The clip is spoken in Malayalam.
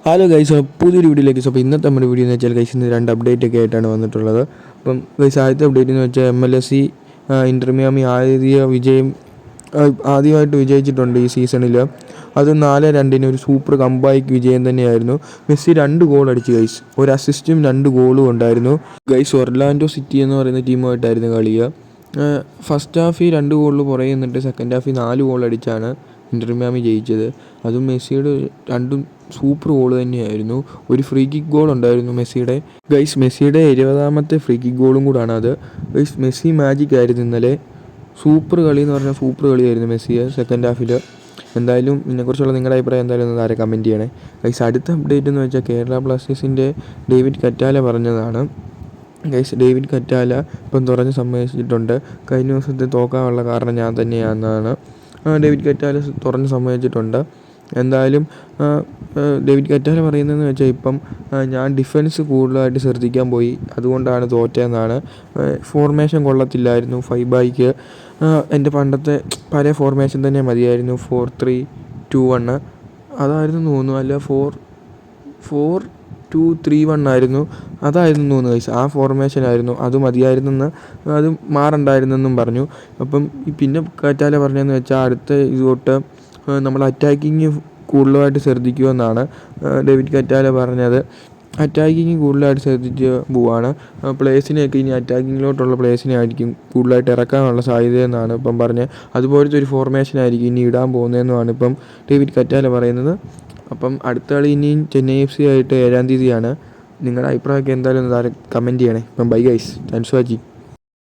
ഹലോ ഗൈസ്, പുതിയൊരു വീഡിയോയിലേക്ക്. അപ്പോൾ ഇന്നത്തെ നമ്മുടെ വീഡിയോ എന്ന് വെച്ചാൽ ഗൈസ് ഇന്ന് രണ്ട് അപ്ഡേറ്റ് ഒക്കെ ആയിട്ടാണ് വന്നിട്ടുള്ളത്. അപ്പം ഗൈസ് ആദ്യത്തെ അപ്ഡേറ്റ് എന്ന് വെച്ചാൽ MLS ഇൻ്റർ മിയാമി ആദ്യമായിട്ട് വിജയിച്ചിട്ടുണ്ട് ഈ സീസണിൽ. അത് 4-2 ഒരു സൂപ്പർ കംബാക്ക് വിജയം തന്നെയായിരുന്നു. മെസ്സി 2 ഗോൾ അടിച്ചു ഗൈസ്, ഒരു അസിസ്റ്റും 2 ഗോളും ഉണ്ടായിരുന്നു ഗൈസ്. ഒർലാൻഡോ സിറ്റി എന്ന് പറയുന്ന ടീമുമായിട്ടായിരുന്നു കളിയുക. ഫസ്റ്റ് ഹാഫിൽ 2 ഗോളിൽ പുറകെ നിന്നിട്ട് സെക്കൻഡ് ഹാഫിൽ 4 ഗോൾ അടിച്ചാണ് ഇൻ്റർ മിയാമി ജയിച്ചത്. അതും മെസ്സിയുടെ 2 സൂപ്പർ ഗോൾ തന്നെയായിരുന്നു. ഒരു ഫ്രീ കിക്ക് ഗോൾ ഉണ്ടായിരുന്നു മെസ്സിയുടെ. ഗൈസ് മെസ്സിയുടെ 70ാമത്തെ ഫ്രീ കിക്ക് ഗോളും കൂടാണ് അത്. ഗൈസ് മെസ്സി മാജിക് ആയിരുന്നു ഇന്നലെ. സൂപ്പർ കളി എന്ന് പറഞ്ഞാൽ സൂപ്പർ കളിയായിരുന്നു മെസ്സിയെ സെക്കൻഡ് ഹാഫിൽ. എന്തായാലും ഇതിനെക്കുറിച്ചുള്ള നിങ്ങളുടെ അഭിപ്രായം എന്തായാലും ഒന്ന് താഴെ കമൻറ്റ് ചെയ്യണേ. ഗൈസ് അടുത്ത അപ്ഡേറ്റ് എന്ന് വെച്ചാൽ കേരള ബ്ലാസ്റ്റേഴ്സിൻ്റെ ഡേവിഡ് കറ്റാല പറഞ്ഞതാണ്. ഗൈസ് ഡേവിഡ് കറ്റാല ഇപ്പം തുറന്ന് സമ്മതിച്ചിട്ടുണ്ട്, കഴിഞ്ഞ ദിവസത്തെ തോക്കാനുള്ള കാരണം ഞാൻ തന്നെയാണെന്നാണ് ഡേവിഡ് കറ്റാല തുറന്ന് സമ്മതിച്ചിട്ടുണ്ട്. എന്തായാലും ഡേവിഡ് കറ്റാല പറയുന്നതെന്ന് വെച്ചാൽ ഇപ്പം ഞാൻ ഡിഫൻസ് കൂടുതലായിട്ട് ശ്രദ്ധിക്കാൻ പോയി, അതുകൊണ്ടാണ് തോറ്റതെന്നാണ്. ഫോർമേഷൻ കൊള്ളത്തില്ലായിരുന്നു 5 എൻ്റെ പണ്ടത്തെ പഴയ ഫോർമേഷൻ തന്നെ മതിയായിരുന്നു. 4-3-2-1 അതായിരുന്നു തോന്നുന്നു, അല്ല 4-2-3-1 ആയിരുന്നു, അതായിരുന്നു തോന്നുന്നു ഗൈസ്. ആ ഫോർമേഷനായിരുന്നു, അത് മതിയായിരുന്നെന്ന്, അത് മാറണ്ടായിരുന്നെന്നും പറഞ്ഞു. അപ്പം പിന്നെ കറ്റാല പറഞ്ഞതെന്ന് വെച്ചാൽ അടുത്ത ഇതൊട്ട് നമ്മൾ അറ്റാക്കിങ് കൂടുതലായിട്ട് ശ്രദ്ധിക്കുമെന്നാണ് ഡേവിഡ് കറ്റാല പറഞ്ഞത്. അറ്റാക്കിങ് കൂടുതലായിട്ട് ശ്രദ്ധിച്ച് പോവാണ്. പ്ലേയേഴ്സിനെയൊക്കെ ഇനി അറ്റാക്കിങ്ങിലോട്ടുള്ള പ്ലേയേഴ്സിനെ ആയിരിക്കും കൂടുതലായിട്ട് ഇറക്കാനുള്ള സാധ്യതയെന്നാണ് ഇപ്പം പറഞ്ഞത്. അതുപോലത്തെ ഒരു ഫോർമേഷനായിരിക്കും ഇനി ഇടാൻ പോകുന്നതെന്നുമാണ് ഇപ്പം ഡേവിഡ് കറ്റാല പറയുന്നത്. അപ്പം അടുത്ത കളി ഇനിയും ചെന്നൈ FC ആയിട്ട് 7-ാം തീയതിയാണ്. നിങ്ങളുടെ അഭിപ്രായമൊക്കെ എന്തായാലും ഒന്ന് കമൻറ്റ് ചെയ്യണേ. ഇപ്പം bye guys, thanks for watching.